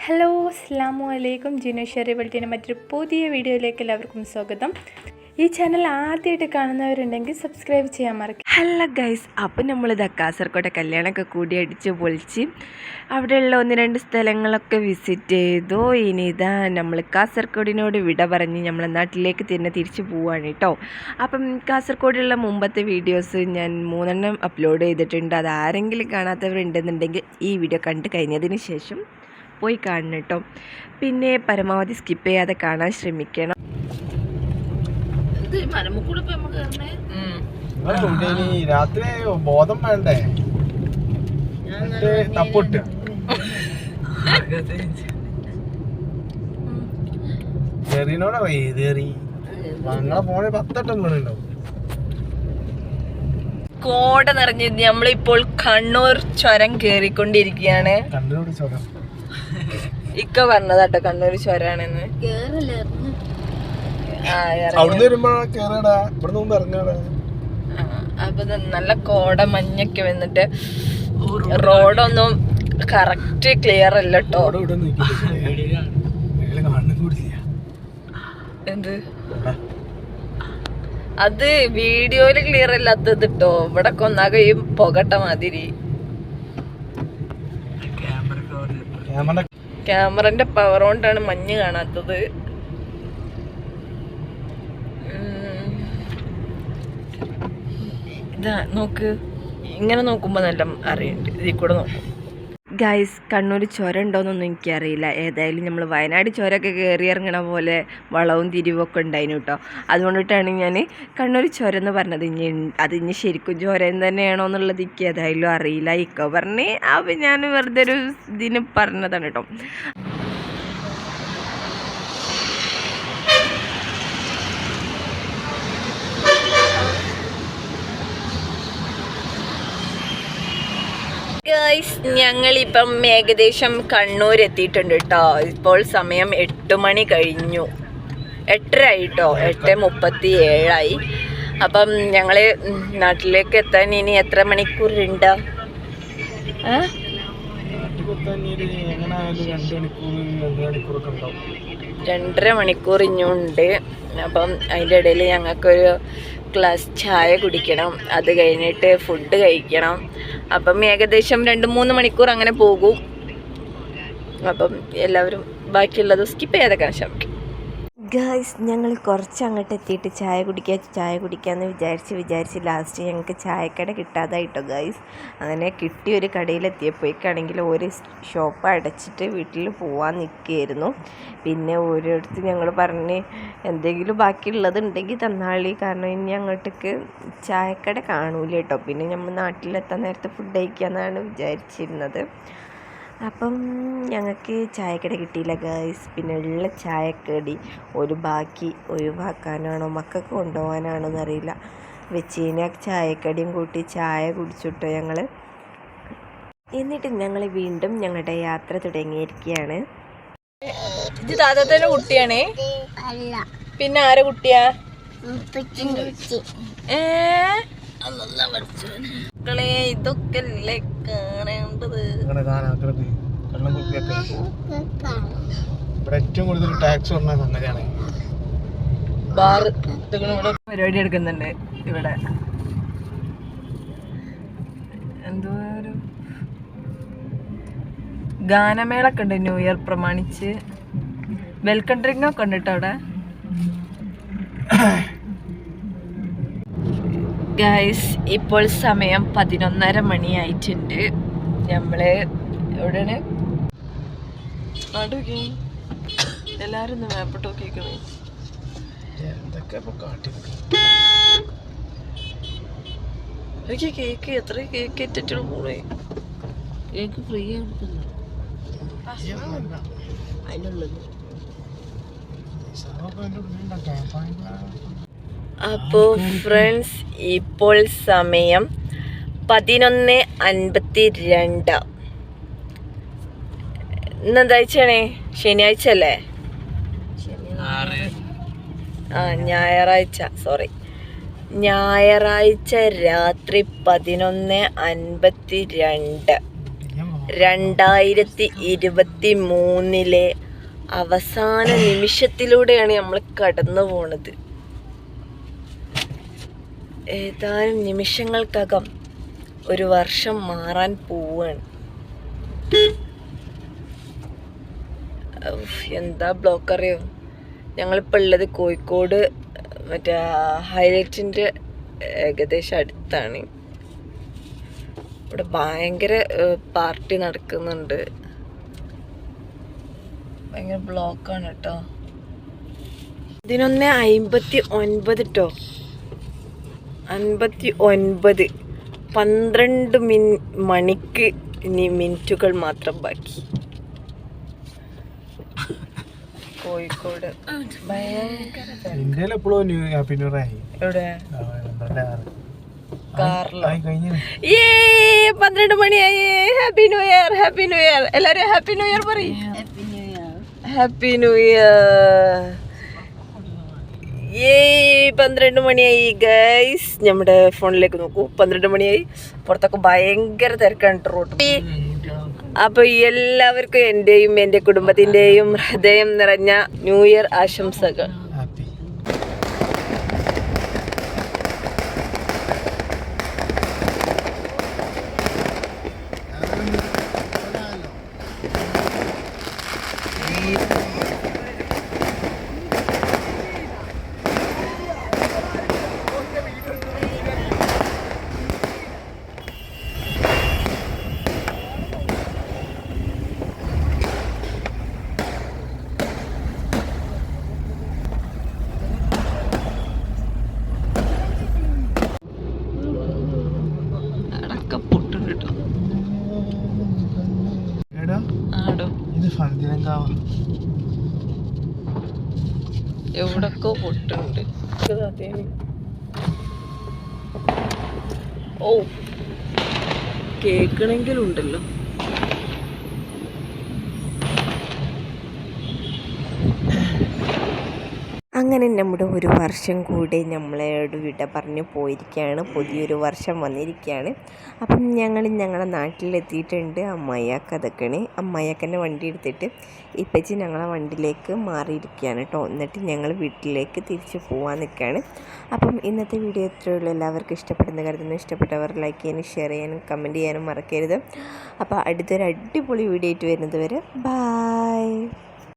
Hello അസ്സലാമു അലൈക്കും. ജിനേശ്വരി വെൽറ്റിൻ്റെ മറ്റൊരു പുതിയ വീഡിയോയിലേക്ക് എല്ലാവർക്കും സ്വാഗതം. ഈ ചാനൽ ആദ്യമായിട്ട് കാണുന്നവരുണ്ടെങ്കിൽ സബ്സ്ക്രൈബ് ചെയ്യാൻ മറക്കും. ഹലോ ഗൈസ്, അപ്പം നമ്മളിത് കാസർഗോഡ് കല്യാണമൊക്കെ കൂടി അടിച്ച് പൊളിച്ച് അവിടെയുള്ള 1-2 സ്ഥലങ്ങളൊക്കെ വിസിറ്റ് ചെയ്തു. ഇനി ഇതാ നമ്മൾ കാസർഗോഡിനോട് വിട പറഞ്ഞ് നമ്മളെ നാട്ടിലേക്ക് തന്നെ തിരിച്ചു പോവുകയാണ് കേട്ടോ. അപ്പം കാസർഗോഡുള്ള മുമ്പത്തെ വീഡിയോസ് ഞാൻ 3 അപ്ലോഡ് ചെയ്തിട്ടുണ്ട്. അത് ആരെങ്കിലും കാണാത്തവരുണ്ടെന്നുണ്ടെങ്കിൽ ഈ വീഡിയോ കണ്ടു കഴിഞ്ഞതിന് ശേഷം പോയി കാണണം കേട്ടോ. പിന്നെ പരമാവധി സ്കിപ്പ് ചെയ്യാതെ കാണാൻ ശ്രമിക്കണം. രാത്രി ബോധം വേണ്ടേ? തപ്പൊട്ട് ചെറിയനോടാ ഏതേറി ഞങ്ങളെ ഫോണിൽ 10 മണിണ്ടാവും. കോട നിറഞ്ഞ് നമ്മളിപ്പോൾ കണ്ണൂർ ചുരം കേറിക്കൊണ്ടിരിക്കുകയാണ്. കണ്ണൂർ ചുരം ഇക്ക പറഞ്ഞതാട്ടോ കണ്ണൂർ ചുരാണെന്ന്. അവിടുന്ന് വരുമ്പോ കേറാടാ, ഇവിടുന്ന് മുമ്പ് ഇറങ്ങാടാ. അപ്പൊ നല്ല കോട മഞ്ഞൊക്കെ വന്നിട്ട് റോഡൊന്നും കറക്റ്റ് ക്ലിയർ അല്ല കേട്ടോ. എന്ത് അത് വീഡിയോയില് ക്ലിയർ അല്ലാത്തത് കേട്ടോ. ഇവിടെ ഒന്നാകെ ഈ പുകട്ട മാതിരി ക്യാമറന്റെ പവർ കൊണ്ടാണ് മഞ്ഞ് കാണാത്തത്. ഇതാ നോക്ക്, ഇങ്ങനെ നോക്കുമ്പോൾ നല്ല അറിയുന്നുണ്ട്. ഇതിൽ കൂടെ നോക്കും. ഗൈസ്, കണ്ണൂർ ചുരം ഉണ്ടോയെന്നൊന്നും എനിക്കറിയില്ല. ഏതായാലും നമ്മൾ വയനാട് ചുരമൊക്കെ കയറി ഇറങ്ങണ പോലെ വളവും തിരിവൊക്കെ ഉണ്ടായിരുന്നു കേട്ടോ. അതുകൊണ്ടിട്ടാണ് ഞാൻ കണ്ണൂർ ചുരം എന്ന് പറഞ്ഞത്. ഇനി ശരിക്കും ചുരം തന്നെയാണോ എന്നുള്ളത് എനിക്ക് ഏതായാലും അറിയില്ല. ഇക്ക പറഞ്ഞ് അപ്പം ഞാൻ വെറുതെ ഒരു ഇതിന് പറഞ്ഞതാണ് കേട്ടോ. ഗൈസ്, ഞങ്ങളിപ്പം ഏകദേശം കണ്ണൂർ എത്തിയിട്ടുണ്ട് കേട്ടോ. ഇപ്പോൾ സമയം 8 മണി കഴിഞ്ഞു. 8:30 ആയിട്ടോ, 8:37 അപ്പം ഞങ്ങൾ നാട്ടിലേക്ക് എത്താൻ ഇനി എത്ര മണിക്കൂറുണ്ട്? 2.5 മണിക്കൂർ ഇനിയുണ്ട്. അപ്പം അതിൻ്റെ ഇടയിൽ ഞങ്ങൾക്കൊരു ഗ്ലാസ് ചായ കുടിക്കണം. അത് കഴിഞ്ഞിട്ട് ഫുഡ് കഴിക്കണം. അപ്പം ഏകദേശം 2-3 മണിക്കൂർ അങ്ങനെ പോകും. അപ്പം എല്ലാവരും ബാക്കിയുള്ളത് സ്കിപ്പ് ചെയ്യാതെ കാണാൻ ശ്രമിക്കും. ഗൈസ്, ഞങ്ങൾ കുറച്ച് അങ്ങോട്ട് എത്തിയിട്ട് ചായ കുടിക്കാമെന്ന് വിചാരിച്ച് ലാസ്റ്റ് ഞങ്ങൾക്ക് ചായക്കട കിട്ടാതായിട്ടോ ഗൈസ്. അങ്ങനെ കിട്ടിയൊരു കടയിലെത്തിയപ്പോഴേക്കാണെങ്കിൽ ഒരു ഷോപ്പ് അടച്ചിട്ട് വീട്ടിൽ പോകാൻ നിൽക്കുകയായിരുന്നു. പിന്നെ ഓരോരുത്തർ ഞങ്ങൾ പറഞ്ഞ് എന്തെങ്കിലും ബാക്കിയുള്ളതുണ്ടെങ്കിൽ തന്നാളി, കാരണം ഇനി അങ്ങോട്ടേക്ക് ചായക്കട കാണൂല കേട്ടോ. പിന്നെ നമ്മൾ നാട്ടിലെത്താൻ നേരത്തെ ഫുഡ് കഴിക്കാമെന്നാണ് വിചാരിച്ചിരുന്നത്. അപ്പം ഞങ്ങൾക്ക് ചായക്കട കിട്ടിയില്ല ഗൈസ്. പിന്നെ ഉള്ള ചായക്കടി ഒരു ബാക്കി ഒഴിവാക്കാനാണോ മക്കൾക്ക് കൊണ്ടുപോകാനാണോ എന്നറിയില്ല. വെച്ചീന ചായക്കടിയും കൂട്ടി ചായ കുടിച്ചിട്ടോ ഞങ്ങൾ. എന്നിട്ട് ഞങ്ങൾ വീണ്ടും ഞങ്ങളുടെ യാത്ര തുടങ്ങിയിരിക്കുകയാണ്. ഇത് താത്തന്റെ കുട്ടിയാണേ? പിന്നെ ആരെ കുട്ടിയാ? ഇതൊക്കെ അല്ലേ കാണേണ്ടത്. ഏറ്റവും കൂടുതൽ ടാക്സ് വന്ന സംഗതിയാണ് ബാറ്. പരിപാടി എടുക്കുന്നുണ്ട് ഇവിടെ. എന്തോ ഒരു ഗാനമേളൊക്കെ ഉണ്ട് ന്യൂ ഇയർ പ്രമാണിച്ച്. വെൽക്കം ഡ്രിങ്ക് ഒക്കെ ഉണ്ട് കേട്ടോ അവിടെ. ഗൈസ്, ഇപ്പോൾ സമയം 11:30 മണിയായിട്ടുണ്ട്. നമ്മള് എവിടെയാണ്? എല്ലാരും ഒന്ന് മേപ്പോട്ട് നോക്കിക്കണേ. കേക്ക് എത്ര കേക്ക് ഇട്ടിട്ടുള്ള കൂടെ കേക്ക് ഫ്രീ അതിനുള്ളത്. അപ്പോൾ ഫ്രണ്ട്സ്, ഇപ്പോൾ സമയം 11:52. ഇന്നെന്താഴ്ചയാണേ? ശനിയാഴ്ച അല്ലേ? ഞായറാഴ്ച, സോറി, ഞായറാഴ്ച രാത്രി 11:52. 2023 അവസാന നിമിഷത്തിലൂടെയാണ് നമ്മൾ കടന്നു പോണത്. ഏതാനും നിമിഷങ്ങൾക്കകം ഒരു വർഷം മാറാൻ പോവാണ്. എന്താ ബ്ലോക്ക് അറിയോ? ഞങ്ങളിപ്പോൾ ഉള്ളത് കോഴിക്കോട് മറ്റേ ഹൈലൈറ്റിൻ്റെ ഏകദേശം അടുത്താണ്. ഇവിടെ ഭയങ്കര പാർട്ടി നടക്കുന്നുണ്ട്. ഭയങ്കര ബ്ലോക്കാണ് കേട്ടോ. 11:59 കേട്ടോ. 59 12 മണിക്ക് ഇനി മിനിറ്റുകൾ മാത്രം ബാക്കി. കോഴിക്കോട് ഭയങ്കര ഇന്ത്യയിൽ എപ്പോഴും ഹാപ്പി ന്യൂ ഇയർ ആയി. എവിടെ? 12 മണിയായി. Happy new year, happy new year. എല്ലാരും ഹാപ്പി ന്യൂ ഇയർ പറയും. Happy new year. 12 മണിയായി ഗൈസ്. നമ്മുടെ ഫോണിലേക്ക് നോക്കൂ, 12 മണിയായി. പുറത്തൊക്കെ ഭയങ്കര തിരക്കാണ് റോഡ്. അപ്പൊ എല്ലാവർക്കും എന്റെയും എന്റെ കുടുംബത്തിന്റെയും ഹൃദയം നിറഞ്ഞ ന്യൂ ഇയർ ആശംസകൾ. എവിടൊക്കെ പൊട്ടുണ്ട്. ഓ കേൾക്കണെങ്കിലും ഉണ്ടല്ലോ. അങ്ങനെ നമ്മുടെ ഒരു വർഷം കൂടെ നമ്മളോട് വിട പറഞ്ഞു പോയിരിക്കുകയാണ്. പുതിയൊരു വർഷം വന്നിരിക്കുകയാണ്. അപ്പം ഞങ്ങളുടെ നാട്ടിലെത്തിയിട്ടുണ്ട്. അമ്മായിയാക്ക അതൊക്കെയാണ്. അമ്മായിയാക്കൻ്റെ വണ്ടി എടുത്തിട്ട് ഇപ്പച്ചി ഞങ്ങളെ വണ്ടിയിലേക്ക് മാറിയിരിക്കുകയാണ് കേട്ടോ. എന്നിട്ട് ഞങ്ങൾ വീട്ടിലേക്ക് തിരിച്ച് പോകാൻ നിൽക്കുകയാണ്. അപ്പം ഇന്നത്തെ വീഡിയോ ഇത്രയുള്ളൂ. എല്ലാവർക്കും ഇഷ്ടപ്പെടുന്ന കരുതുന്നു. ഇഷ്ടപ്പെട്ടവർ ലൈക്ക് ചെയ്യാനും ഷെയർ ചെയ്യാനും കമൻറ്റ് ചെയ്യാനും മറക്കരുത്. അപ്പോൾ അടുത്തൊരു അടിപൊളി വീഡിയോ ആയിട്ട് വരുന്നത് വരെ ബായ്.